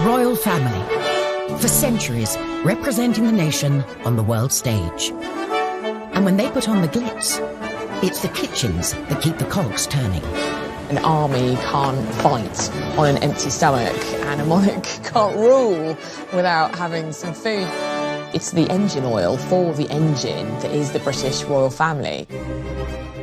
royal family, for centuries representing the nation on the world stage. And when they put on the glitz, it's the kitchens that keep the cogs turning. An army can't fight on an empty stomach, and a monarch can't rule without having some food. It's the engine oil for the engine that is the British royal family.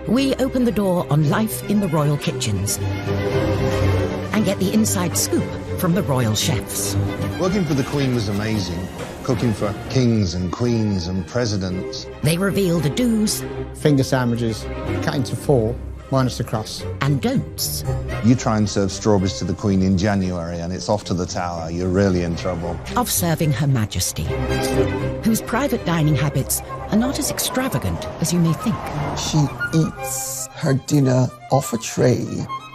We open the door on life in the royal kitchens and get the inside scoop from the royal chefs. Working for the Queen was amazing. Cooking for kings and queens and presidents. They reveal the do's. Finger sandwiches, cut into 4, minus the crust. And don'ts. You try and serve strawberries to the Queen in January and it's off to the Tower. You're really in trouble. Of serving Her Majesty, whose private dining habits are not as extravagant as you may think. She eats her dinner off a tray,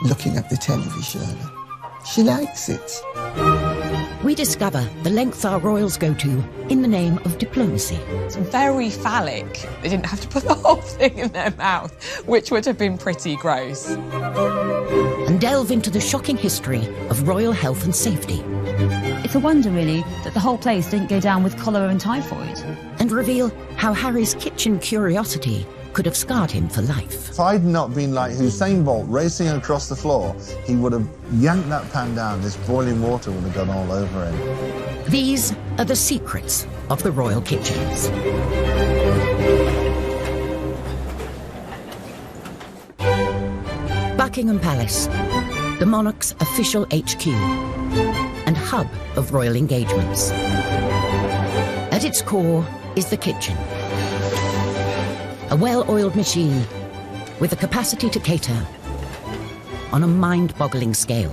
looking at the television. She likes it. We discover the lengths our royals go to in the name of diplomacy. It's very phallic. They didn't have to put the whole thing in their mouth, which would have been pretty gross. And delve into the shocking history of royal health and safety. It's a wonder, really, that the whole place didn't go down with cholera and typhoid. And reveal how Harry's kitchen curiosity could have scarred him for life. If I'd not been like Usain Bolt racing across the floor, he would have yanked that pan down. This boiling water would have gone all over him. These are the secrets of the royal kitchens. Buckingham Palace, the monarch's official HQ and hub of royal engagements. At its core is the kitchen. A well-oiled machine with the capacity to cater on a mind-boggling scale.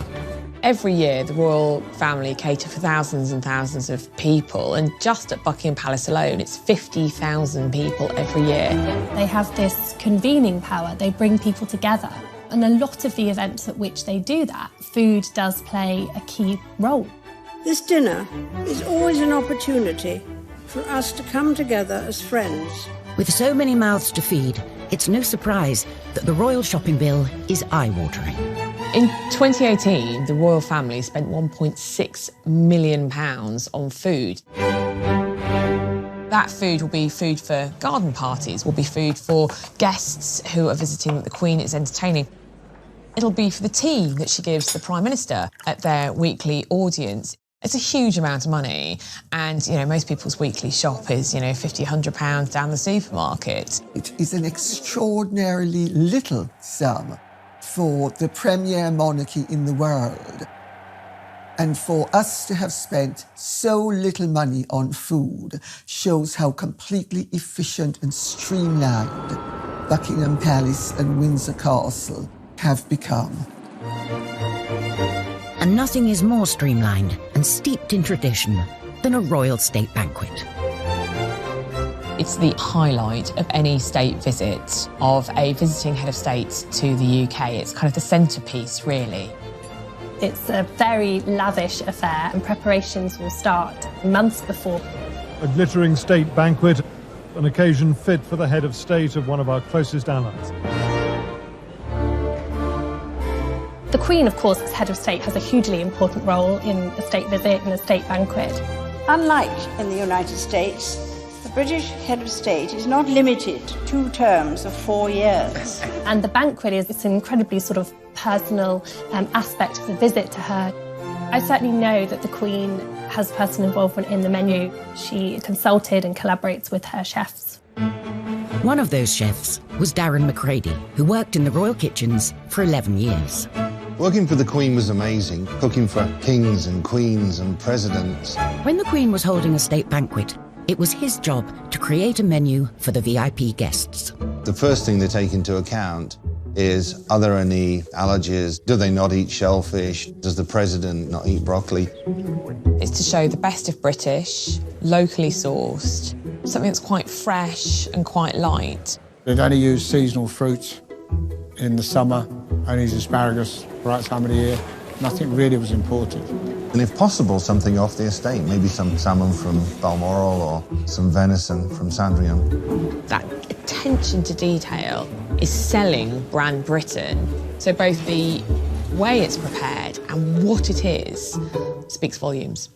Every year, the royal family cater for thousands and thousands of people, and just at Buckingham Palace alone, it's 50,000 people every year. They have this convening power. They bring people together. And a lot of the events at which they do that, food does play a key role. This dinner is always an opportunity for us to come together as friends. With so many mouths to feed, it's no surprise that the royal shopping bill is eye-watering. In 2018, the royal family spent £1.6 million on food. That food will be food for garden parties, will be food for guests who are visiting that the Queen is entertaining. It'll be for the tea that she gives the Prime Minister at their weekly audience. It's a huge amount of money, and, you know, most people's weekly shop is, you know, £50, £100 down the supermarket. It is an extraordinarily little sum for the premier monarchy in the world. And for us to have spent so little money on food shows how completely efficient and streamlined Buckingham Palace and Windsor Castle have become. And nothing is more streamlined and steeped in tradition than a royal state banquet. It's the highlight of any state visit of a visiting head of state to the UK. It's kind of the centrepiece, really. It's a very lavish affair, and preparations will start months before. A glittering state banquet, an occasion fit for the head of state of one of our closest allies. The Queen, of course, as head of state, has a hugely important role in a state visit and a state banquet. Unlike in the United States, the British head of state is not limited to 2 terms of 4 years. And the banquet is an incredibly sort of personal aspect of the visit to her. I certainly know that the Queen has personal involvement in the menu. She consulted and collaborates with her chefs. One of those chefs was Darren Macready, who worked in the royal kitchens for 11 years. Working for the Queen was amazing. Cooking for kings and queens and presidents. When the Queen was holding a state banquet, it was his job to create a menu for the VIP guests. The first thing they take into account is, are there any allergies? Do they not eat shellfish? Does the president not eat broccoli? It's to show the best of British, locally sourced, something that's quite fresh and quite light. They'd only use seasonal fruits in the summer, only use asparagus the right time of the year. Nothing really was imported. And if possible, something off the estate, maybe some salmon from Balmoral or some venison from Sandringham. That attention to detail is selling brand Britain. So both the way it's prepared and what it is speaks volumes.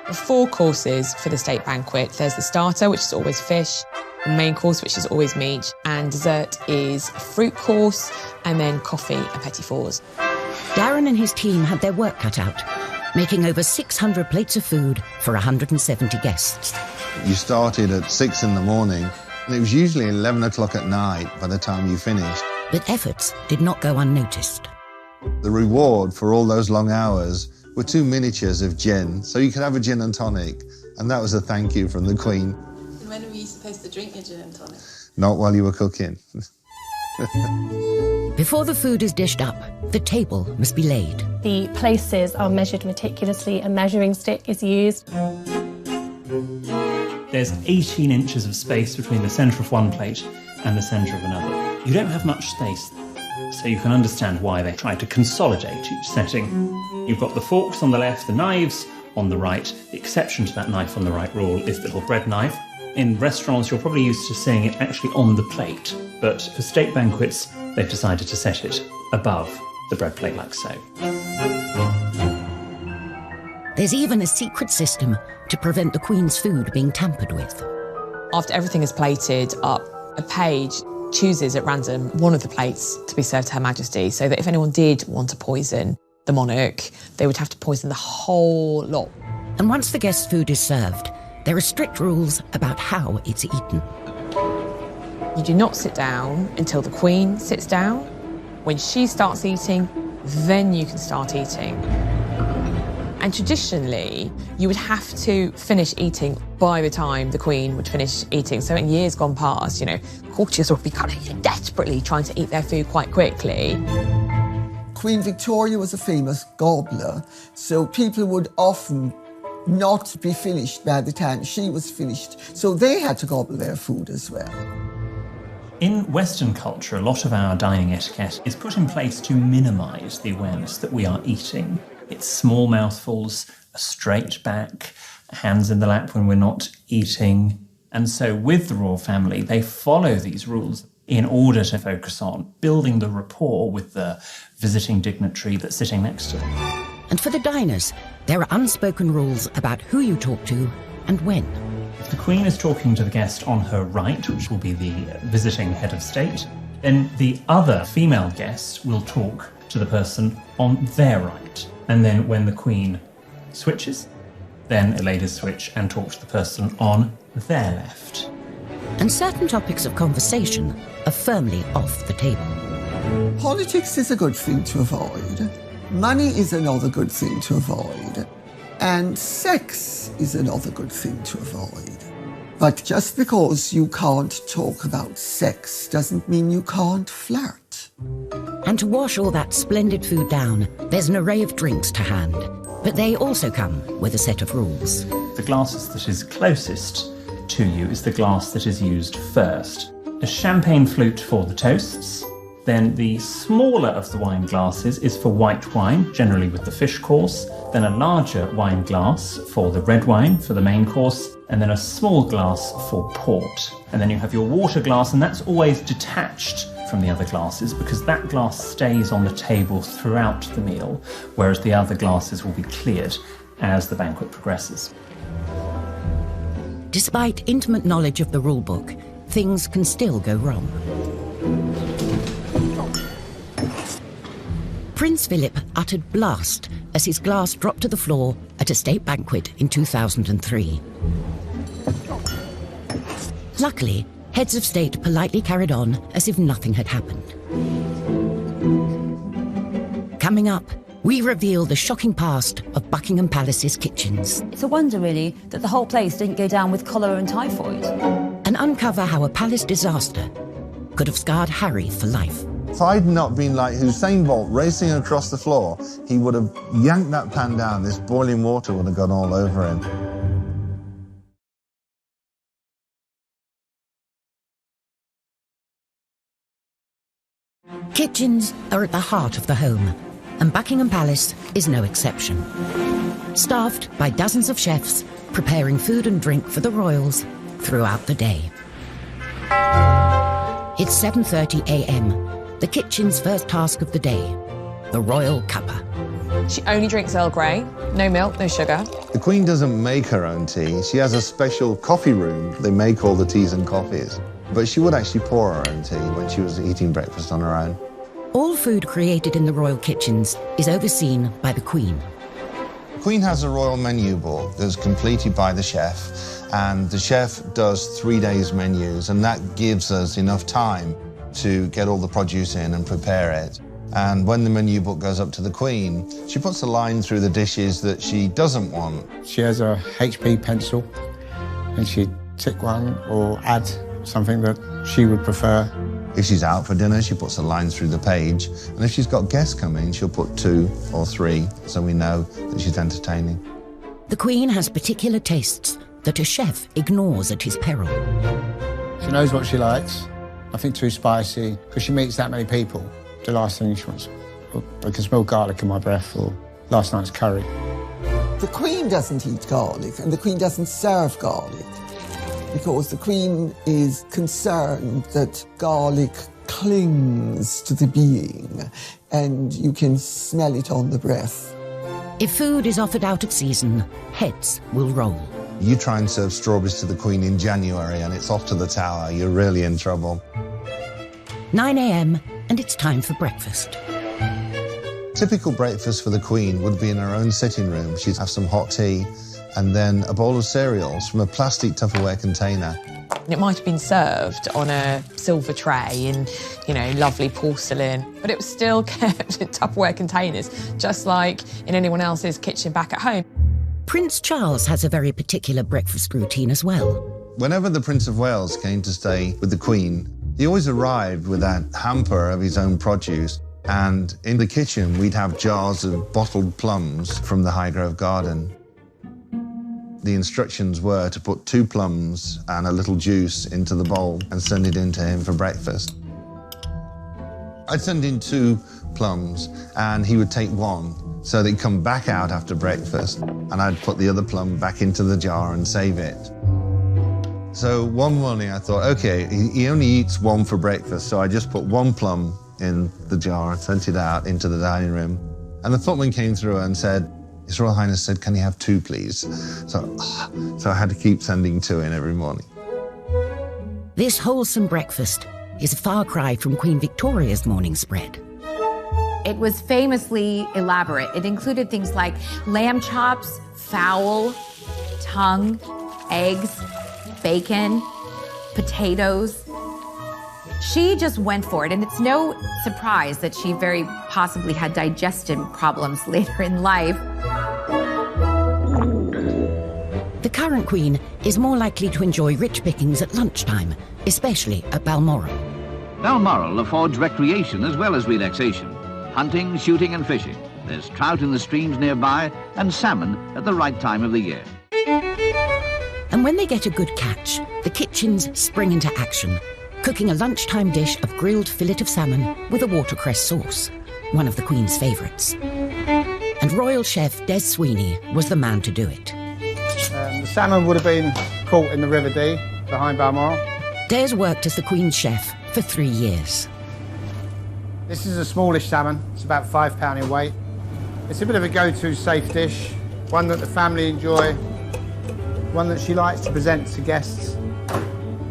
The 4 courses for the state banquet. There's the starter, which is always fish, the main course, which is always meat, and dessert is a fruit course, and then coffee and petit fours. Darren and his team had their work cut out, making over 600 plates of food for 170 guests. You started at 6 in the morning, and it was usually 11 o'clock at night by the time you finished. But efforts did not go unnoticed. The reward for all those long hours were 2 miniatures of gin, so you could have a gin and tonic, and that was a thank you from the Queen. And when were you supposed to drink your gin and tonic? Not while you were cooking. Before the food is dished up, the table must be laid. The places are measured meticulously, a measuring stick is used. There's 18 inches of space between the centre of one plate and the centre of another. You don't have much space, so you can understand why they try to consolidate each setting. You've got the forks on the left, the knives on the right. The exception to that knife on the right rule is the little bread knife. In restaurants, you're probably used to seeing it actually on the plate, but for state banquets, they've decided to set it above the bread plate like so. There's even a secret system to prevent the Queen's food being tampered with. After everything is plated up, a page chooses at random one of the plates to be served to Her Majesty, so that if anyone did want to poison the monarch, they would have to poison the whole lot. And once the guest's food is served, there are strict rules about how it's eaten. You do not sit down until the Queen sits down. When she starts eating, then you can start eating. And traditionally, you would have to finish eating by the time the Queen would finish eating. So in years gone past, courtiers would be kind of desperately trying to eat their food quite quickly. Queen Victoria was a famous gobbler, so people would often not be finished by the time she was finished. So they had to gobble their food as well. In Western culture, a lot of our dining etiquette is put in place to minimise the awareness that we are eating. It's small mouthfuls, a straight back, hands in the lap when we're not eating. And so with the royal family, they follow these rules in order to focus on building the rapport with the visiting dignitary that's sitting next to them. And for the diners, there are unspoken rules about who you talk to and when. If the Queen is talking to the guest on her right, which will be the visiting head of state, then the other female guest will talk to the person on their right. And then when the Queen switches, then ladies switch and talk to the person on their left. And certain topics of conversation are firmly off the table. Politics is a good thing to avoid. Money is another good thing to avoid. And sex is another good thing to avoid. But just because you can't talk about sex doesn't mean you can't flirt. And to wash all that splendid food down, there's an array of drinks to hand. But they also come with a set of rules. The glasses that is closest to you is the glass that is used first. A champagne flute for the toasts. Then the smaller of the wine glasses is for white wine, generally with the fish course. Then a larger wine glass for the red wine, for the main course. And then a small glass for port. And then you have your water glass, and that's always detached from the other glasses because that glass stays on the table throughout the meal, whereas the other glasses will be cleared as the banquet progresses. Despite intimate knowledge of the rulebook, things can still go wrong. Prince Philip uttered blast as his glass dropped to the floor at a state banquet in 2003. Luckily, heads of state politely carried on as if nothing had happened. Coming up, we reveal the shocking past of Buckingham Palace's kitchens. It's a wonder, really, that the whole place didn't go down with cholera and typhoid. And uncover how a palace disaster could have scarred Harry for life. If I'd not been like Usain Bolt racing across the floor, he would have yanked that pan down. This boiling water would have gone all over him. Kitchens are at the heart of the home, and Buckingham Palace is no exception. Staffed by dozens of chefs preparing food and drink for the royals throughout the day. It's 7:30 a.m., the kitchen's first task of the day. the royal cuppa. She only drinks Earl Grey, no milk, no sugar. The Queen doesn't make her own tea. She has a special coffee room. They make all the teas and coffees. But she would actually pour her own tea when she was eating breakfast on her own. All food created in the royal kitchens is overseen by the Queen. The Queen has a royal menu book that's completed by the chef, and the chef does 3 days menus, and that gives us enough time to get all the produce in and prepare it. And when the menu book goes up to the Queen, she puts a line through the dishes that she doesn't want. She has a HP pencil, and she'd tick one or add something that she would prefer. If she's out for dinner, she puts a line through the page, and if she's got guests coming, she'll put 2 or 3, so we know that she's entertaining. The Queen has particular tastes that a chef ignores at his peril. She knows what she likes, nothing too spicy, because she meets that many people. The last thing she wants, I can smell garlic in my breath, or last night's curry. The Queen doesn't eat garlic, and the Queen doesn't serve garlic, because the Queen is concerned that garlic clings to the being, and you can smell it on the breath. If food is offered out of season, heads will roll. You try and serve strawberries to the Queen in January and it's off to the tower, you're really in trouble. 9 a.m. and it's time for breakfast. Typical breakfast for the Queen would be in her own sitting room. She'd have some hot tea and then a bowl of cereals from a plastic Tupperware container. It might have been served on a silver tray in, lovely porcelain, but it was still kept in Tupperware containers, just like in anyone else's kitchen back at home. Prince Charles has a very particular breakfast routine as well. Whenever the Prince of Wales came to stay with the Queen, he always arrived with that hamper of his own produce, and in the kitchen we'd have jars of bottled plums from the Highgrove garden. The instructions were to put 2 plums and a little juice into the bowl and send it in to him for breakfast. I'd send in 2 plums and he would take 1, so they'd come back out after breakfast, and I'd put the other plum back into the jar and save it. So one morning I thought, okay, he only eats 1 for breakfast, so I just put 1 plum in the jar and sent it out into the dining room. And the footman came through and said, His Royal Highness said, can you have 2, please? So I had to keep sending 2 in every morning. This wholesome breakfast is a far cry from Queen Victoria's morning spread. It was famously elaborate. It included things like lamb chops, fowl, tongue, eggs, bacon, potatoes. She just went for it, and it's no surprise that she very possibly had digestive problems later in life. The current Queen is more likely to enjoy rich pickings at lunchtime, especially at Balmoral. Balmoral affords recreation as well as relaxation. Hunting, shooting and fishing. There's trout in the streams nearby and salmon at the right time of the year. And when they get a good catch, the kitchens spring into action, cooking a lunchtime dish of grilled fillet of salmon with a watercress sauce, one of the Queen's favourites. And royal chef Des Sweeney was the man to do it. The salmon would have been caught in the River Dee behind Balmoral. Des worked as the Queen's chef for 3 years. This is a smallish salmon. It's about £5 in weight. It's a bit of a go-to safe dish, one that the family enjoy, one that she likes to present to guests.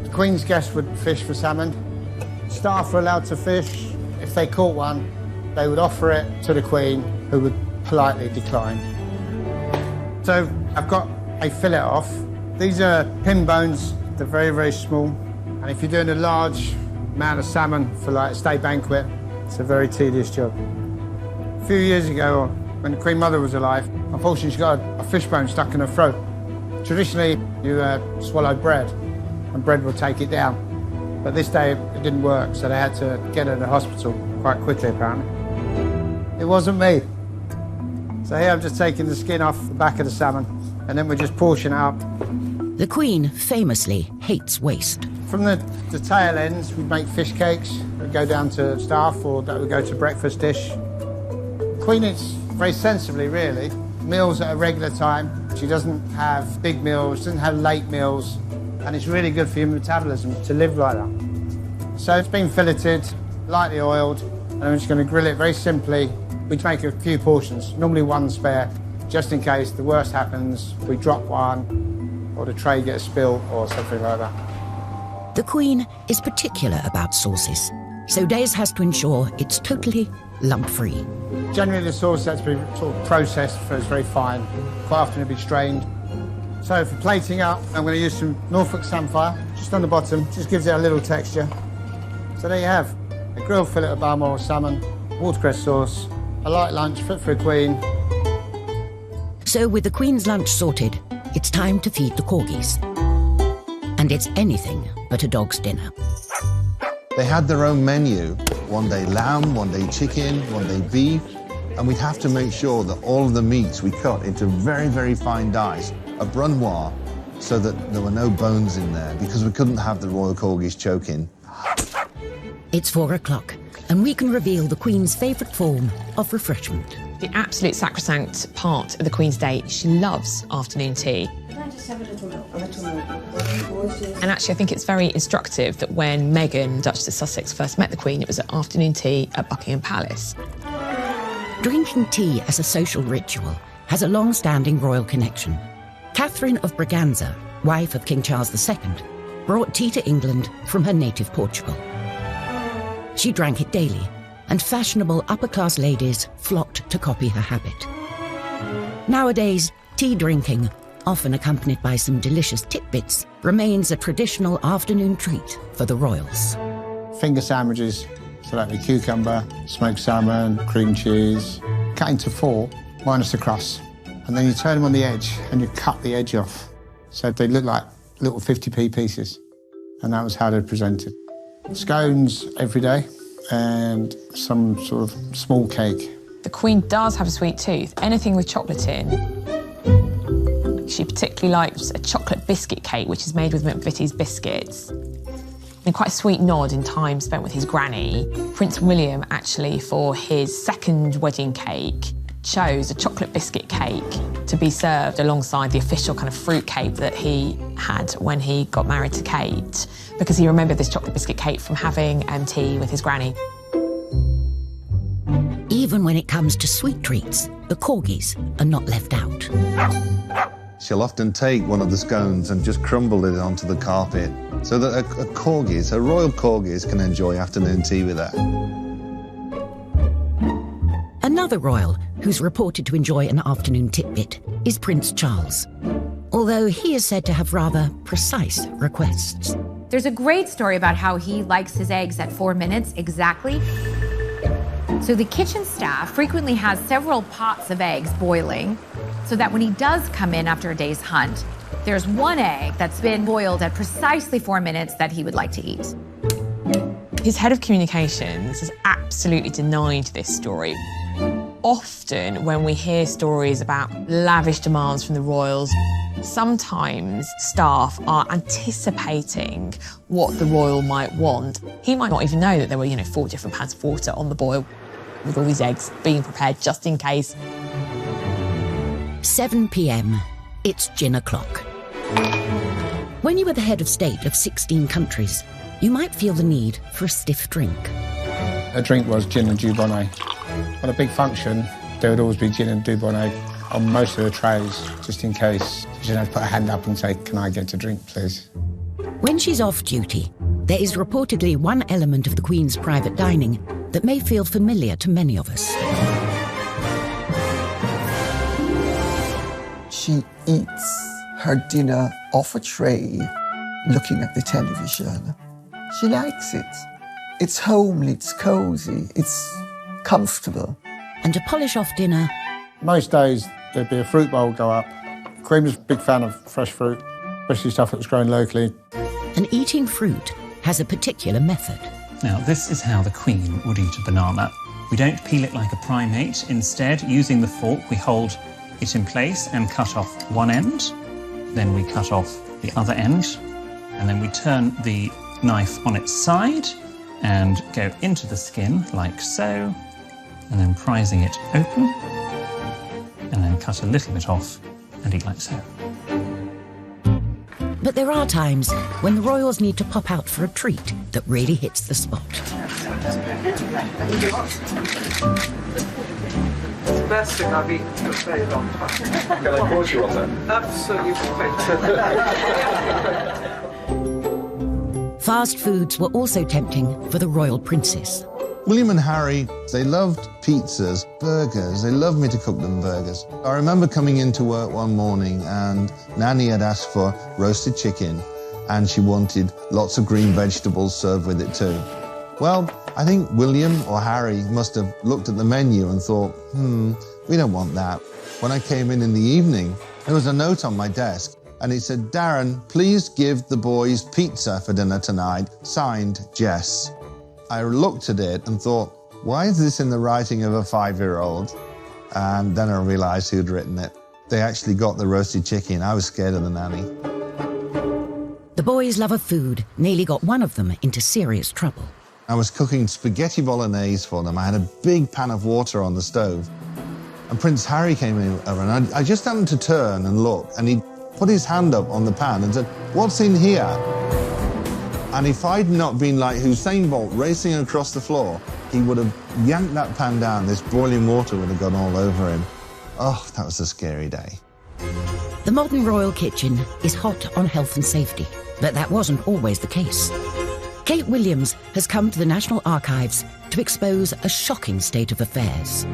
The Queen's guests would fish for salmon. Staff were allowed to fish. If they caught one, they would offer it to the Queen, who would politely decline. So I've got a fillet off. These are pin bones. They're very, very small. And if you're doing a large amount of salmon for like a state banquet, it's a very tedious job. A few years ago, when the Queen Mother was alive, unfortunately she got a fish bone stuck in her throat. Traditionally, you swallow bread, and bread will take it down. But this day, it didn't work, so they had to get her to the hospital quite quickly, apparently. It wasn't me. So here I'm just taking the skin off the back of the salmon, and then we're just portioning it up. The Queen famously hates waste. From the tail ends, we make fish cakes that go down to staff, or that would go to breakfast dish. Queen eats very sensibly, really. Meals at a regular time. She doesn't have big meals, doesn't have late meals, and it's really good for your metabolism to live like that. So it's been filleted, lightly oiled, and I'm just going to grill it very simply We'd make a few portions, normally one spare, just in case the worst happens, we drop one, or the tray gets spilled, or something like that. The Queen is particular about sauces, so Days has to ensure it's totally lump-free. Generally, the sauce has to be sort of processed so it's very fine. Quite often it'll be strained. So for plating up, I'm going to use some Norfolk Samphire, just on the bottom, just gives it a little texture. So there you have a grilled fillet of Balmoral salmon, watercress sauce, a light lunch fit for a Queen. So with the Queen's lunch sorted, it's time to feed the corgis. And it's anything but a dog's dinner. They had their own menu. One day lamb, one day chicken, one day beef. And we'd have to make sure that all of the meats we cut into very, very fine dice, a brunoise, so that there were no bones in there, because we couldn't have the royal corgis choking. It's 4 o'clock, and we can reveal the Queen's favourite form of refreshment. The absolute sacrosanct part of the Queen's day, she loves afternoon tea. Can I just have a little milk? And actually, I think it's very instructive that when Meghan, Duchess of Sussex, first met the Queen, it was at afternoon tea at Buckingham Palace. Drinking tea as a social ritual has a long-standing royal connection. Catherine of Braganza, wife of King Charles II, brought tea to England from her native Portugal. She drank it daily, and fashionable upper-class ladies flocked to copy her habit. Nowadays, tea drinking, often accompanied by some delicious tidbits, remains a traditional afternoon treat for the royals. Finger sandwiches, so that'd be cucumber, smoked salmon, cream cheese, cut into 4, minus the crust. And then you turn them on the edge and you cut the edge off. So they look like little 50p pieces. And that was how they're presented. Scones every day and some sort of small cake. The Queen does have a sweet tooth. Anything with chocolate in. She particularly likes a chocolate biscuit cake, which is made with McVitie's biscuits. And quite a sweet nod in time spent with his granny. Prince William, actually, for his second wedding cake, chose a chocolate biscuit cake to be served alongside the official kind of fruit cake that he had when he got married to Kate, because he remembered this chocolate biscuit cake from having tea with his granny. Even when it comes to sweet treats, the corgis are not left out. She'll often take one of the scones and just crumble it onto the carpet so that a royal corgis can enjoy afternoon tea with her. Another royal who's reported to enjoy an afternoon tidbit is Prince Charles, although he is said to have rather precise requests. There's a great story about how he likes his eggs at 4 minutes exactly. So the kitchen staff frequently has several pots of eggs boiling, so that when he does come in after a day's hunt, there's one egg that's been boiled at precisely 4 minutes that he would like to eat. His head of communications has absolutely denied this story. Often when we hear stories about lavish demands from the royals, sometimes staff are anticipating what the royal might want. He might not even know that there were, 4 different pans of water on the boil with all these eggs being prepared just in case. 7 p.m, it's gin o'clock. When you are the head of state of 16 countries, you might feel the need for a stiff drink. A drink was gin and Dubonnet. On a big function, there would always be gin and Dubonnet on most of the trays, just in case. You should have to put a hand up and say, "Can I get a drink, please?" When she's off duty, there is reportedly one element of the Queen's private dining that may feel familiar to many of us. She eats her dinner off a tray, looking at the television. She likes it. It's homely, it's cosy, it's comfortable. And to polish off dinner... Most days, there'd be a fruit bowl go up. Queen was a big fan of fresh fruit, especially stuff that was grown locally. And eating fruit has a particular method. Now, this is how the Queen would eat a banana. We don't peel it like a primate. Instead, using the fork, we hold it in place and cut off one end. Then we cut off the other end. And then we turn the knife on its side and go into the skin like so, and then prising it open, and then cut a little bit off and eat like so. But there are times when the royals need to pop out for a treat that really hits the spot. best thing I've eaten for a very long time. Can I pause you on that? Absolutely. Fast foods were also tempting for the royal princess. William and Harry, they loved pizzas, burgers. They loved me to cook them burgers. I remember coming into work one morning and Nanny had asked for roasted chicken and she wanted lots of green vegetables served with it too. Well, I think William or Harry must have looked at the menu and thought, we don't want that. When I came in the evening, there was a note on my desk and it said, Darren, please give the boys pizza for dinner tonight, signed Jess. I looked at it and thought, why is this in the writing of a 5-year-old? And then I realised who'd written it. They actually got the roasted chicken. I was scared of the nanny. The boys' love of food nearly got one of them into serious trouble. I was cooking spaghetti bolognese for them. I had a big pan of water on the stove. And Prince Harry came over and I just happened to turn and look and he put his hand up on the pan and said, what's in here? And if I'd not been like Usain Bolt racing across the floor, he would have yanked that pan down. This boiling water would have gone all over him. Oh, that was a scary day. The modern royal kitchen is hot on health and safety, but that wasn't always the case. Kate Williams has come to the National Archives to expose a shocking state of affairs.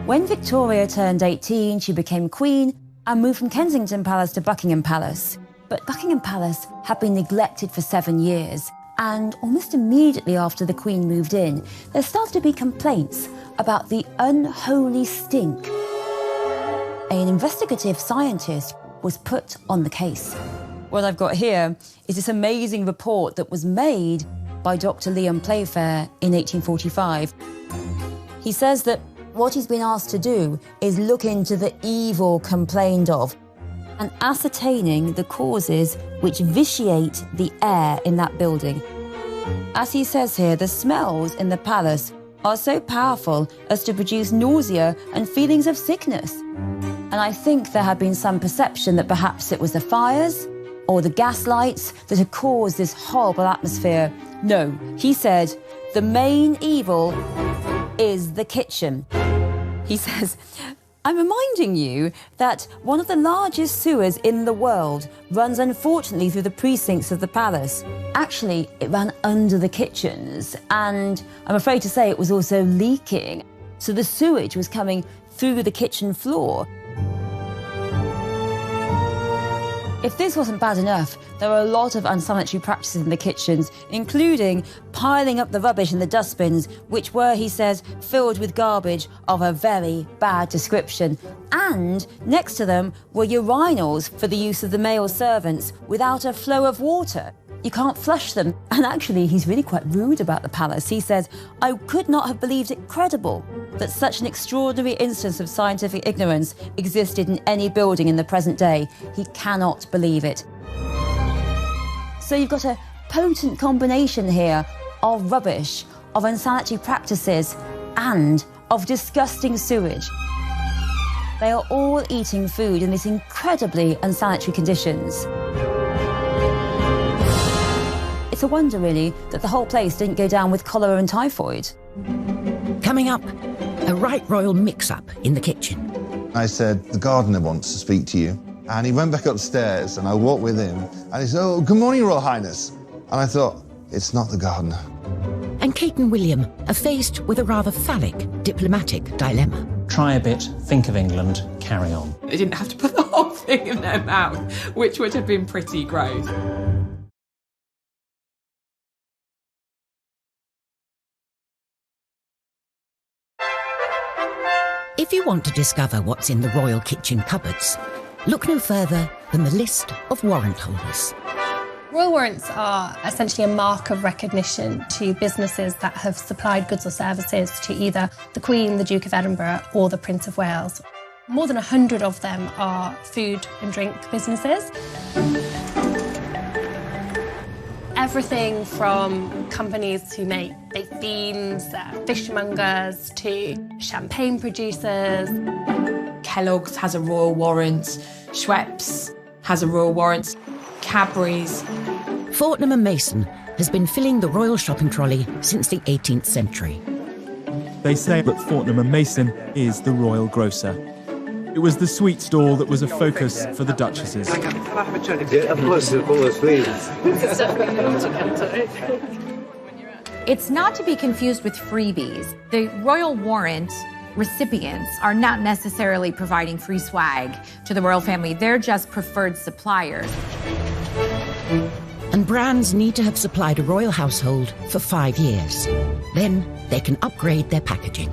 When Victoria turned 18, she became queen and moved from Kensington Palace to Buckingham Palace. But Buckingham Palace had been neglected for 7 years, and almost immediately after the Queen moved in, there started to be complaints about the unholy stink. An investigative scientist was put on the case. What I've got here is this amazing report that was made by Dr. Liam Playfair in 1845. He says that what he's been asked to do is look into the evil complained of and ascertaining the causes which vitiate the air in that building. As he says here, the smells in the palace are so powerful as to produce nausea and feelings of sickness. And I think there had been some perception that perhaps it was the fires or the gas lights that had caused this horrible atmosphere. No, he said, the main evil is the kitchen. He says, I'm reminding you that one of the largest sewers in the world runs unfortunately through the precincts of the palace. Actually, it ran under the kitchens, and I'm afraid to say it was also leaking. So the sewage was coming through the kitchen floor. If this wasn't bad enough, there were a lot of unsanitary practices in the kitchens, including piling up the rubbish in the dustbins, which were, he says, filled with garbage of a very bad description. And next to them were urinals for the use of the male servants without a flow of water. You can't flush them. And actually, he's really quite rude about the palace. He says, I could not have believed it credible that such an extraordinary instance of scientific ignorance existed in any building in the present day. He cannot believe it. So you've got a potent combination here of rubbish, of unsanitary practices, and of disgusting sewage. They are all eating food in these incredibly unsanitary conditions. It's a wonder, really, that the whole place didn't go down with cholera and typhoid. Coming up, a right royal mix-up in the kitchen. I said, the gardener wants to speak to you. And he went back upstairs and I walked with him and he said, oh, good morning, Royal Highness. And I thought, it's not the gardener. And Kate and William are faced with a rather phallic diplomatic dilemma. Try a bit, think of England, carry on. They didn't have to put the whole thing in their mouth, which would have been pretty gross. If you want to discover what's in the royal kitchen cupboards, look no further than the list of warrant holders. Royal warrants are essentially a mark of recognition to businesses that have supplied goods or services to either the Queen, the Duke of Edinburgh, or the Prince of Wales. More than 100 of them are food and drink businesses. Everything from companies who make baked beans, fishmongers, to champagne producers. Kellogg's has a royal warrant, Schweppes has a royal warrant, Cadbury's. Fortnum & Mason has been filling the royal shopping trolley since the 18th century. They say that Fortnum and Mason is the royal grocer. It was the sweet stall that was a focus for the duchesses. Can I have a turnip? Yeah, of course, please. It's not to be confused with freebies. The royal warrant recipients are not necessarily providing free swag to the royal family. They're just preferred suppliers. And brands need to have supplied a royal household for 5 years. Then they can upgrade their packaging.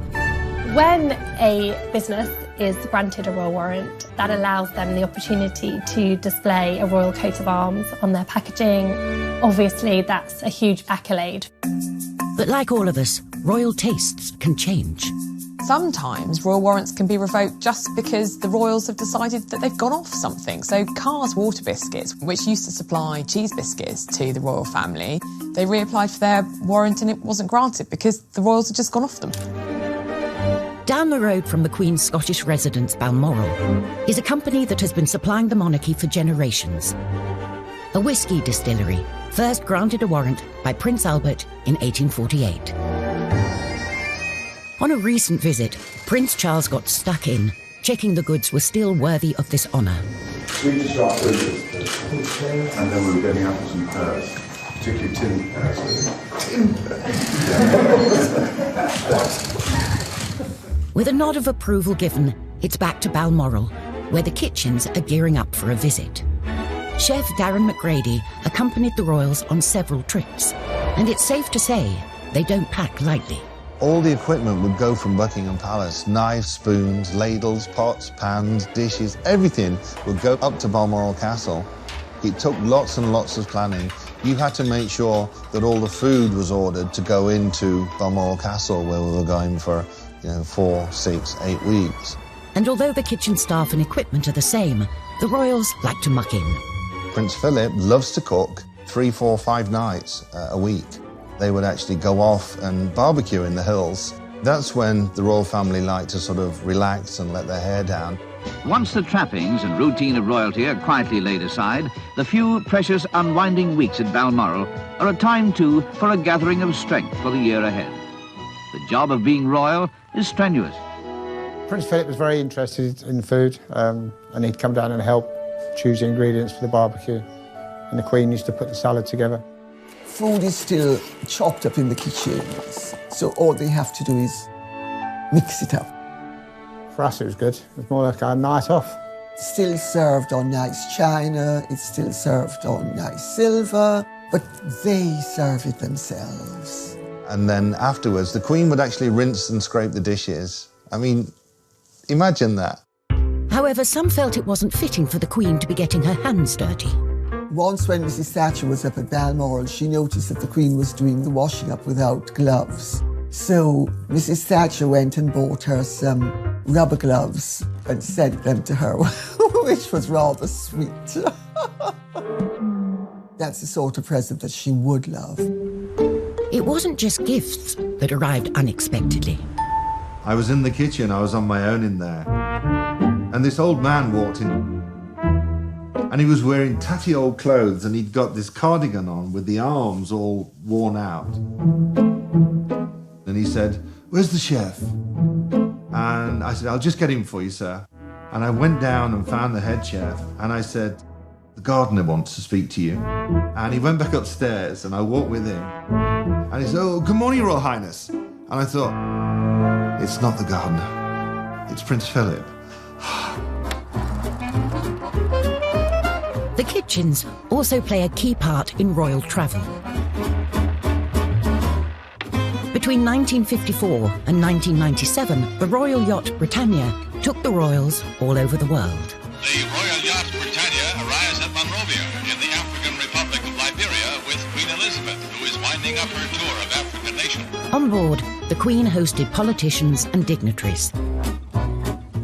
When a business is granted a royal warrant, that allows them the opportunity to display a royal coat of arms on their packaging. Obviously, that's a huge accolade. But like all of us, royal tastes can change. Sometimes royal warrants can be revoked just because the royals have decided that they've gone off something. So Carr's Water Biscuits, which used to supply cheese biscuits to the royal family, they reapplied for their warrant and it wasn't granted because the royals had just gone off them. Down the road from the Queen's Scottish residence, Balmoral, is a company that has been supplying the monarchy for generations. A whisky distillery, first granted a warrant by Prince Albert in 1848. On a recent visit, Prince Charles got stuck in, checking the goods were still worthy of this honour. We just dropped and then we were getting apples and pears, particularly tin pears. With a nod of approval given, it's back to Balmoral, where the kitchens are gearing up for a visit. Chef Darren McGrady accompanied the royals on several trips, and it's safe to say they don't pack lightly. All the equipment would go from Buckingham Palace. Knives, spoons, ladles, pots, pans, dishes, everything would go up to Balmoral Castle. It took lots and lots of planning. You had to make sure that all the food was ordered to go into Balmoral Castle, where we were going for 4, 6, 8 weeks. And although the kitchen staff and equipment are the same, the royals like to muck in. Prince Philip loves to cook 3, 4, 5 nights a week. They would actually go off and barbecue in the hills. That's when the royal family liked to sort of relax and let their hair down. Once the trappings and routine of royalty are quietly laid aside, the few precious unwinding weeks at Balmoral are a time too for a gathering of strength for the year ahead. The job of being royal is strenuous. Prince Philip was very interested in food, and he'd come down and help choose the ingredients for the barbecue. And the Queen used to put the salad together. Food is still chopped up in the kitchens, so all they have to do is mix it up. For us, it was good. It was more like a night off. Still served on nice china, it's still served on nice silver, but they serve it themselves. And then afterwards, the Queen would actually rinse and scrape the dishes. I mean, imagine that. However, some felt it wasn't fitting for the Queen to be getting her hands dirty. Once when Mrs. Thatcher was up at Balmoral, she noticed that the Queen was doing the washing up without gloves. So Mrs. Thatcher went and bought her some rubber gloves and sent them to her, which was rather sweet. That's the sort of present that she would love. It wasn't just gifts that arrived unexpectedly. I was in the kitchen, I was on my own in there. And this old man walked in. And he was wearing tatty old clothes and he'd got this cardigan on with the arms all worn out. And he said, "Where's the chef?" And I said, "I'll just get him for you, sir." And I went down and found the head chef and I said, "The gardener wants to speak to you." And he went back upstairs and I walked with him. And he said, "Oh, good morning, Royal Highness." And I thought, it's not the gardener, it's Prince Philip. The kitchens also play a key part in royal travel. Between 1954 and 1997, the royal yacht Britannia took the royals all over the world. The royal yacht Britannia arrives at Monrovia in the African Republic of Liberia with Queen Elizabeth, who is winding up her tour of African nations. On board, the Queen hosted politicians and dignitaries.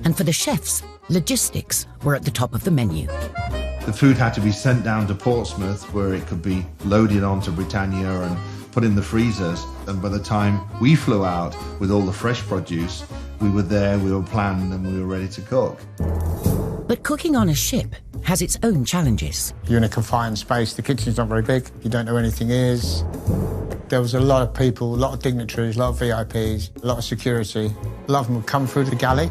And for the chefs, logistics were at the top of the menu. The food had to be sent down to Portsmouth where it could be loaded onto Britannia and put in the freezers. And by the time we flew out with all the fresh produce, we were there, we were planned and we were ready to cook. But cooking on a ship has its own challenges. You're in a confined space, the kitchen's not very big, you don't know where anything is. There was a lot of people, a lot of dignitaries, a lot of VIPs, a lot of security. A lot of them would come through the galley.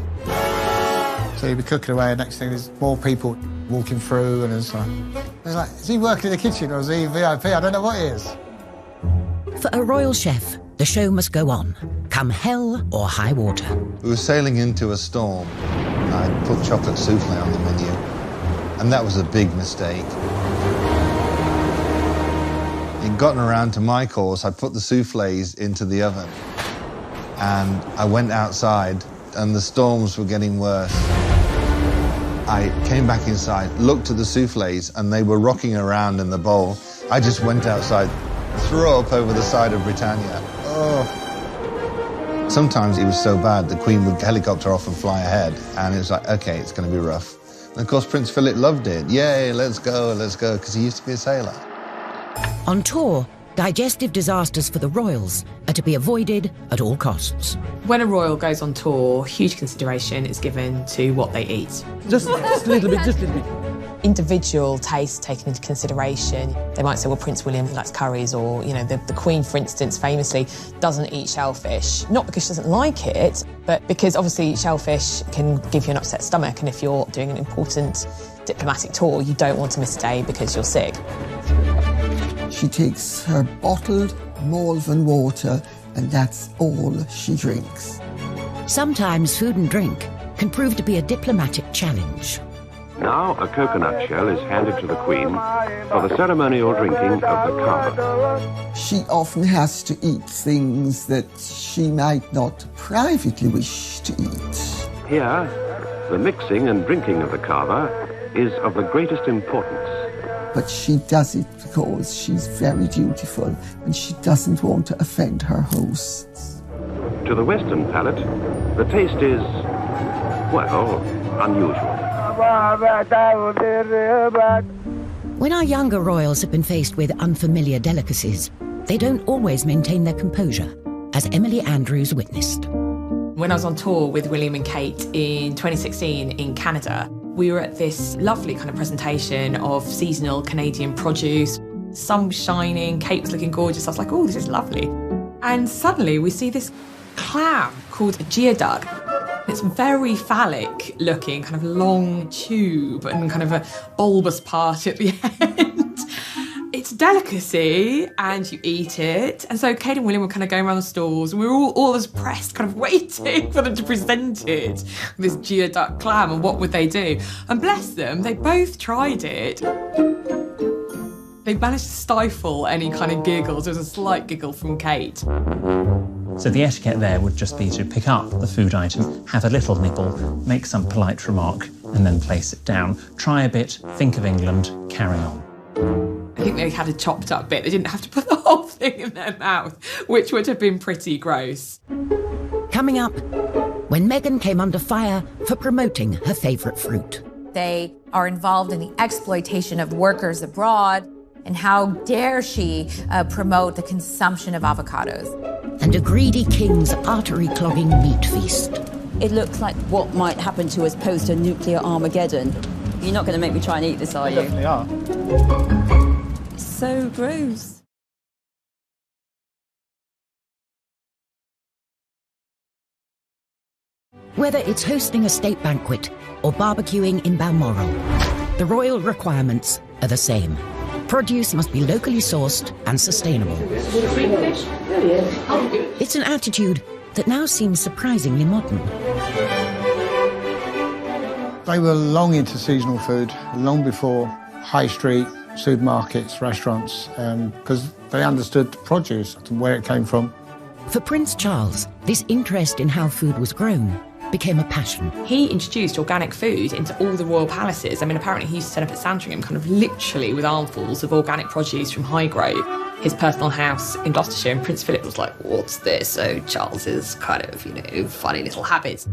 So you'd be cooking away, and next thing there's more people walking through, and it's like, is he working in the kitchen or is he VIP? I don't know what he is. For a royal chef, the show must go on, come hell or high water. We were sailing into a storm. I put chocolate souffle on the menu, and that was a big mistake. He'd gotten around to my course. I put the souffles into the oven, and I went outside, and the storms were getting worse. I came back inside, looked at the souffles, and they were rocking around in the bowl. I just went outside, threw up over the side of Britannia. Oh. Sometimes it was so bad, the Queen would helicopter off and fly ahead, and it was like, okay, it's going to be rough. And of course, Prince Philip loved it. Yay, let's go, because he used to be a sailor. On tour, digestive disasters for the royals are to be avoided at all costs. When a royal goes on tour, huge consideration is given to what they eat. Just a little bit, just a little bit. Individual tastes taken into consideration. They might say, well, Prince William likes curries, or, you know, the Queen, for instance, famously doesn't eat shellfish. Not because she doesn't like it, but because obviously shellfish can give you an upset stomach, and if you're doing an important diplomatic tour, you don't want to miss a day because you're sick. She takes her bottled Malvern water, and that's all she drinks. Sometimes food and drink can prove to be a diplomatic challenge. Now a coconut shell is handed to the Queen for the ceremonial drinking of the kava. She often has to eat things that she might not privately wish to eat. Here, the mixing and drinking of the kava is of the greatest importance. But she does it because she's very dutiful and she doesn't want to offend her hosts. To the Western palate, the taste is, well, unusual. When our younger royals have been faced with unfamiliar delicacies, they don't always maintain their composure, as Emily Andrews witnessed. When I was on tour with William and Kate in 2016 in Canada, we were at this lovely kind of presentation of seasonal Canadian produce. Sun was shining, Kate was looking gorgeous. I was like, oh, this is lovely. And suddenly we see this clam called a geoduck. It's very phallic looking, kind of long tube and kind of a bulbous part at the end. It's a delicacy and you eat it. And so Kate and William were kind of going around the stalls and we were all as pressed, kind of waiting for them to present it, this geoduck clam, and what would they do? And bless them, they both tried it. They managed to stifle any kind of giggles. There was a slight giggle from Kate. So the etiquette there would just be to pick up the food item, have a little nibble, make some polite remark, and then place it down. Try a bit, think of England, carry on. I think they had a chopped up bit. They didn't have to put the whole thing in their mouth, which would have been pretty gross. Coming up, when Meghan came under fire for promoting her favourite fruit. They are involved in the exploitation of workers abroad, and how dare she promote the consumption of avocados. And a greedy king's artery-clogging meat feast. It looks like what might happen to us post a nuclear Armageddon. You're not going to make me try and eat this, are you? Definitely are. It's so gross. Whether it's hosting a state banquet or barbecuing in Balmoral, the royal requirements are the same. Produce must be locally sourced and sustainable. It's an attitude that now seems surprisingly modern. They were long into seasonal food, long before high street, supermarkets, restaurants, because they understood produce and where it came from. For Prince Charles, this interest in how food was grown became a passion. He introduced organic food into all the royal palaces. I mean, apparently he used to turn up at Sandringham kind of literally with armfuls of organic produce from Highgrove, his personal house in Gloucestershire, and Prince Philip was like, what's this? So Charles's kind of, funny little habits.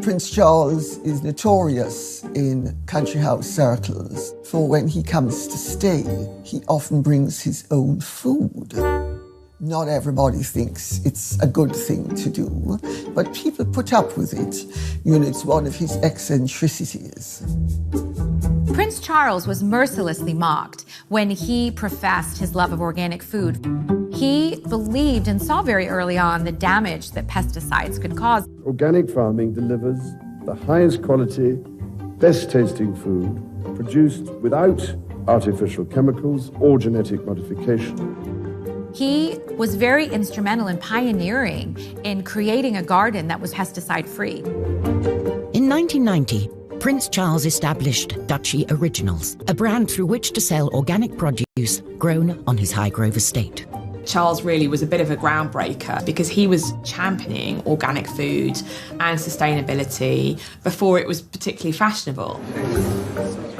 Prince Charles is notorious in country house circles for when he comes to stay, he often brings his own food. Not everybody thinks it's a good thing to do, but people put up with it. It's one of his eccentricities. Prince Charles was mercilessly mocked when he professed his love of organic food. He believed and saw very early on the damage that pesticides could cause. Organic farming delivers the highest quality, best tasting food produced without artificial chemicals or genetic modification. He was very instrumental in pioneering in creating a garden that was pesticide free. In 1990, Prince Charles established Duchy Originals, a brand through which to sell organic produce grown on his Highgrove estate. Charles really was a bit of a groundbreaker because he was championing organic food and sustainability before it was particularly fashionable.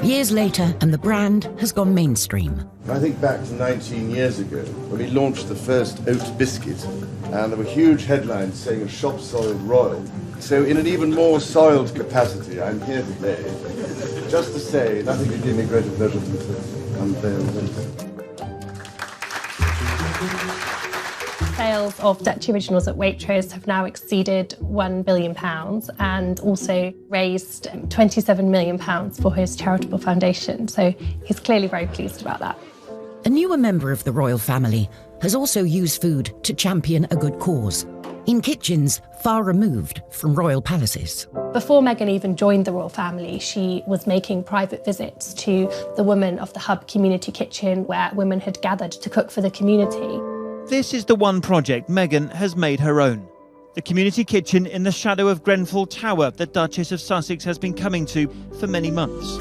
Years later, and the brand has gone mainstream. I think back to 19 years ago when we launched the first oat biscuit, and there were huge headlines saying a shop soiled royal. So in an even more soiled capacity, I'm here today just to say nothing could give me greater pleasure than to unveil this. Sales of Duchy Originals at Waitrose have now exceeded £1 billion and also raised £27 million for his charitable foundation. So he's clearly very pleased about that. A newer member of the royal family has also used food to champion a good cause, in kitchens far removed from royal palaces. Before Meghan even joined the royal family, she was making private visits to the women of the Hub community kitchen where women had gathered to cook for the community. This is the one project Meghan has made her own. The community kitchen in the shadow of Grenfell Tower that Duchess of Sussex has been coming to for many months.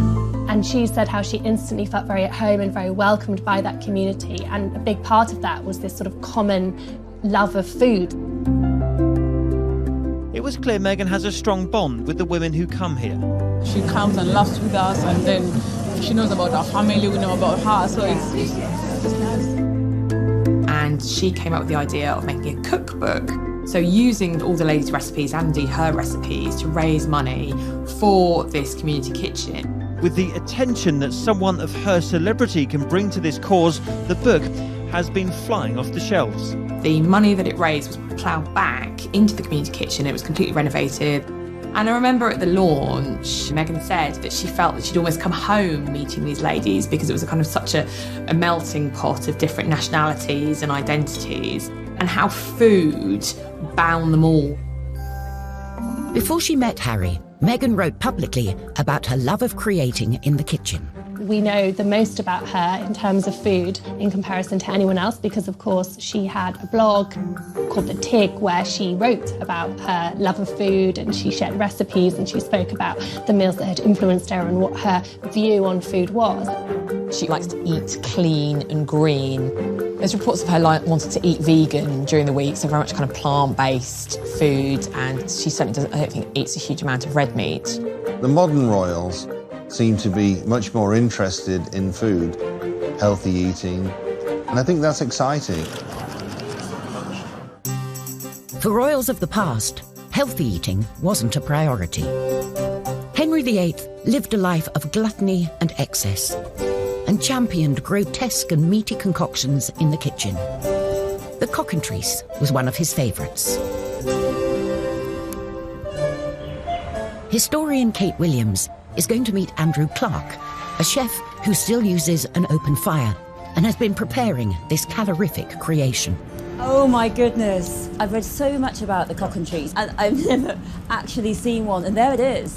And she said how she instantly felt very at home and very welcomed by that community. And a big part of that was this sort of common love of food. It was clear Meghan has a strong bond with the women who come here. She comes and laughs with us, and then she knows about our family, we know about her, so it's nice. And she came up with the idea of making a cookbook. So using all the ladies' recipes and indeed her recipes to raise money for this community kitchen. With the attention that someone of her celebrity can bring to this cause, the book has been flying off the shelves. The money that it raised was ploughed back into the community kitchen. It was completely renovated. And I remember at the launch, Meghan said that she felt that she'd almost come home meeting these ladies because it was a kind of such a melting pot of different nationalities and identities, and how food bound them all. Before she met Harry, Meghan wrote publicly about her love of creating in the kitchen. We know the most about her in terms of food in comparison to anyone else because, of course, she had a blog called The Tig where she wrote about her love of food and she shared recipes and she spoke about the meals that had influenced her and what her view on food was. She likes to eat clean and green. There's reports of her wanting to eat vegan during the week, so very much kind of plant-based food, and she certainly doesn't, I don't think, eats a huge amount of red meat. The modern royals seem to be much more interested in food, healthy eating, and I think that's exciting. For royals of the past, healthy eating wasn't a priority. Henry VIII lived a life of gluttony and excess, and championed grotesque and meaty concoctions in the kitchen. The cockentrice was one of his favourites. Historian Kate Williams is going to meet Andrew Clark, a chef who still uses an open fire and has been preparing this calorific creation. Oh my goodness. I've read so much about the cockentrice and I've never actually seen one, and there it is.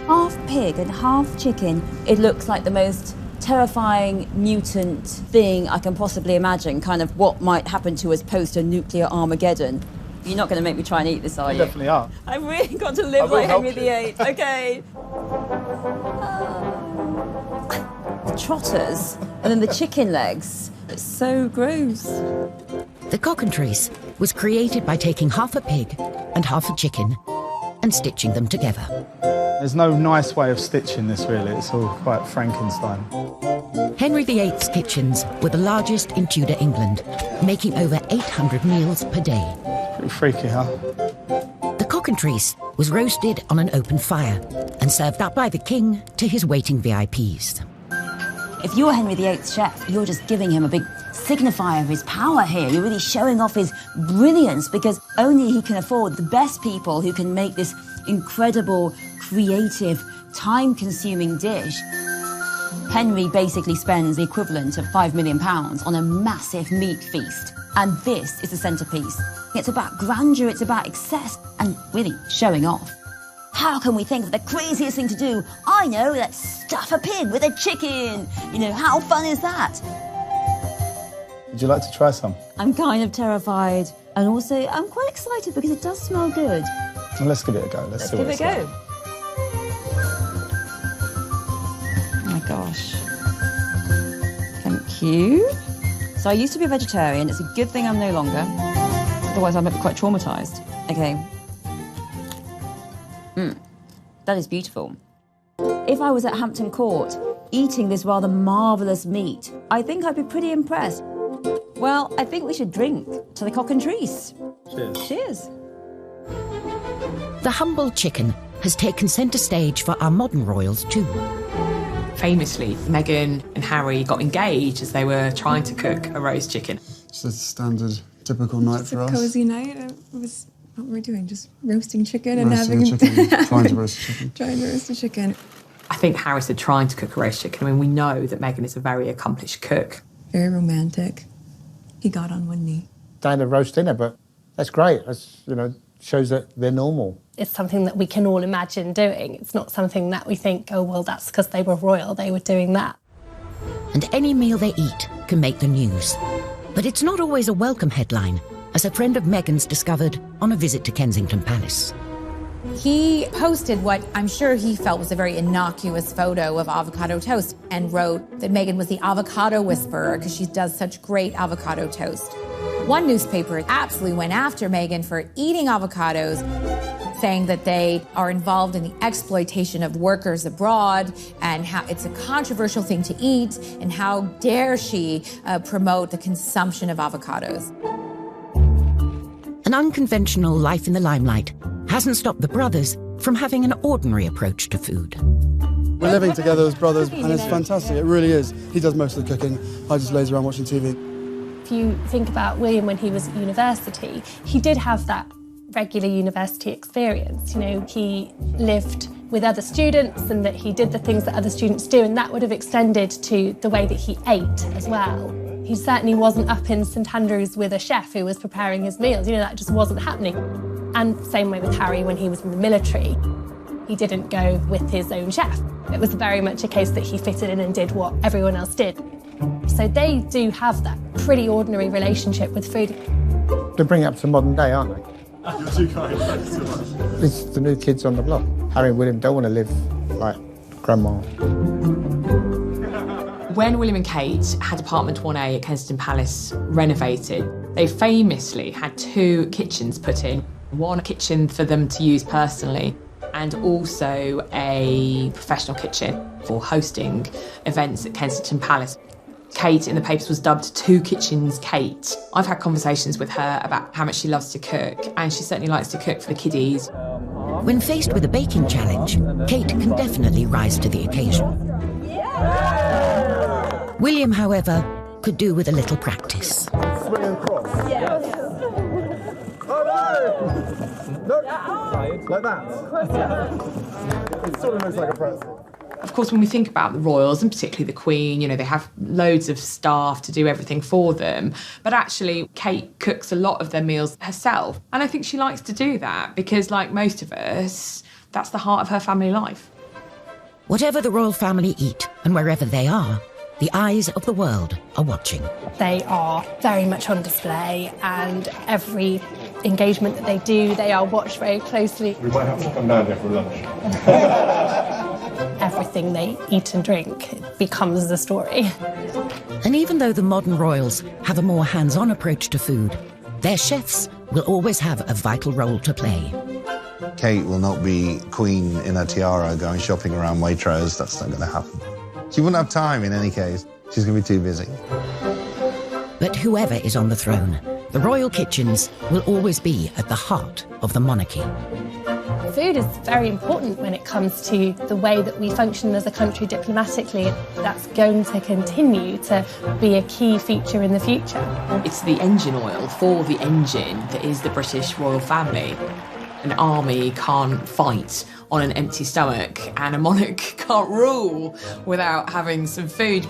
Half pig and half chicken. It looks like the most terrifying mutant thing I can possibly imagine, kind of what might happen to us post a nuclear Armageddon. You're not going to make me try and eat this, are you? Definitely are. I've really got to live like Henry VIII. Okay. The trotters and then the chicken legs. It's so gross. The cockentrice was created by taking half a pig and half a chicken and stitching them together. There's no nice way of stitching this, really. It's all quite Frankenstein. Henry VIII's kitchens were the largest in Tudor England, making over 800 meals per day. Pretty freaky, huh? The cockentrice was roasted on an open fire and served up by the king to his waiting VIPs. If you're Henry VIII's chef, you're just giving him a big signifier of his power here. You're really showing off his brilliance because only he can afford the best people who can make this incredible, creative, time-consuming dish. Henry basically spends the equivalent of £5 million on a massive meat feast. And this is the centrepiece. It's about grandeur, it's about excess, and really showing off. How can we think of the craziest thing to do? I know, let's stuff a pig with a chicken. You know, how fun is that? Would you like to try some? I'm kind of terrified. And also, I'm quite excited because it does smell good. Well, let's give it a go. Let's see give what it a it's go. like. Oh my gosh. Thank you. So I used to be a vegetarian. It's a good thing I'm no longer. Otherwise, I might be quite traumatised. Okay. That is beautiful. If I was at Hampton Court eating this rather marvellous meat, I think I'd be pretty impressed. Well, I think we should drink to the cock and trees. Cheers. Cheers. The humble chicken has taken centre stage for our modern royals too. Famously, Meghan and Harry got engaged as they were trying to cook a roast chicken. Just a standard, typical night for us. Cosy night. What were we doing? Just roasting chicken and Roasting having... a chicken, trying to roast a chicken. Trying to roast a chicken. I think Harry said trying to cook a roast chicken. I mean, we know that Meghan is a very accomplished cook. Very romantic. He got on one knee. They had a roast dinner, but that's great. That's, you know, shows that they're normal. It's something that we can all imagine doing. It's not something that we think, oh, well, that's because they were royal, they were doing that. And any meal they eat can make the news. But it's not always a welcome headline, as a friend of Meghan's discovered on a visit to Kensington Palace. He posted what I'm sure he felt was a very innocuous photo of avocado toast and wrote that Meghan was the avocado whisperer because she does such great avocado toast. One newspaper absolutely went after Meghan for eating avocados, saying that they are involved in the exploitation of workers abroad and how it's a controversial thing to eat and how dare she promote the consumption of avocados. An unconventional life in the limelight hasn't stopped the brothers from having an ordinary approach to food. We're living together as brothers, and it's fantastic. It really is. He does most of the cooking. I just laze around watching TV. If you think about William when he was at university, he did have that regular university experience. You know, he lived with other students and that he did the things that other students do, and that would have extended to the way that he ate as well. He certainly wasn't up in St Andrews with a chef who was preparing his meals. You know, that just wasn't happening. And same way with Harry when he was in the military. He didn't go with his own chef. It was very much a case that he fitted in and did what everyone else did. So they do have that pretty ordinary relationship with food. They bring it up to modern day, aren't they? You're too kind, thanks so much. It's the new kids on the block. Harry and William don't want to live like grandma. When William and Kate had apartment 1A at Kensington Palace renovated, they famously had 2 kitchens put in. One kitchen for them to use personally and also a professional kitchen for hosting events at Kensington Palace. Kate in the papers was dubbed 2 Kitchens Kate. I've had conversations with her about how much she loves to cook, and she certainly likes to cook for the kiddies. When faced with a baking challenge, Kate can definitely rise to the occasion. William, however, could do with a little practice. Swing and cross. Yes. Oh no! Look, like that. It sort of looks like a pretzel. Of course, when we think about the royals, and particularly the Queen, you know, they have loads of staff to do everything for them. But actually, Kate cooks a lot of their meals herself. And I think she likes to do that because, like most of us, that's the heart of her family life. Whatever the royal family eat and wherever they are, the eyes of the world are watching. They are very much on display, and every engagement that they do, they are watched very closely. We might have to come down there for lunch. Everything they eat and drink becomes the story. And even though the modern royals have a more hands-on approach to food, their chefs will always have a vital role to play. Kate will not be queen in a tiara going shopping around Waitrose. That's not going to happen. She wouldn't have time in any case. She's going to be too busy. But whoever is on the throne, the royal kitchens will always be at the heart of the monarchy. Food is very important when it comes to the way that we function as a country diplomatically. That's going to continue to be a key feature in the future. It's the engine oil for the engine that is the British royal family. An army can't fight on an empty stomach, and a monarch can't rule without having some food.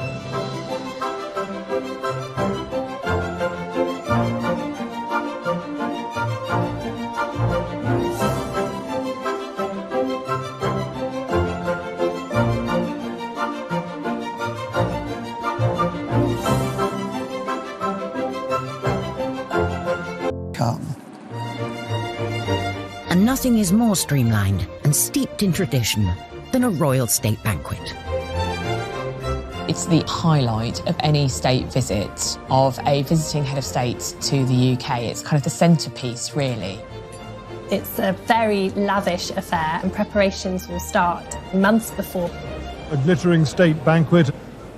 And nothing is more streamlined and steeped in tradition than a royal state banquet. It's the highlight of any state visit of a visiting head of state to the UK. It's kind of the centrepiece, really. It's a very lavish affair, and preparations will start months before. A glittering state banquet,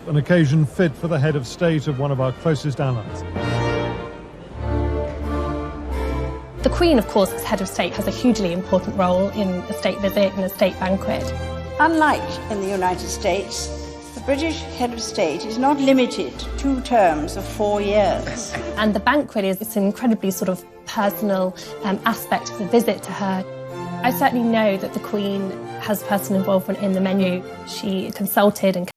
an occasion fit for the head of state of one of our closest allies. The Queen, of course, as head of state, has a hugely important role in a state visit and a state banquet. Unlike in the United States, the British head of state is not limited to 2 terms of 4 years. And the banquet is an incredibly sort of personal aspect of the visit to her. I certainly know that the Queen has personal involvement in the menu. She consulted and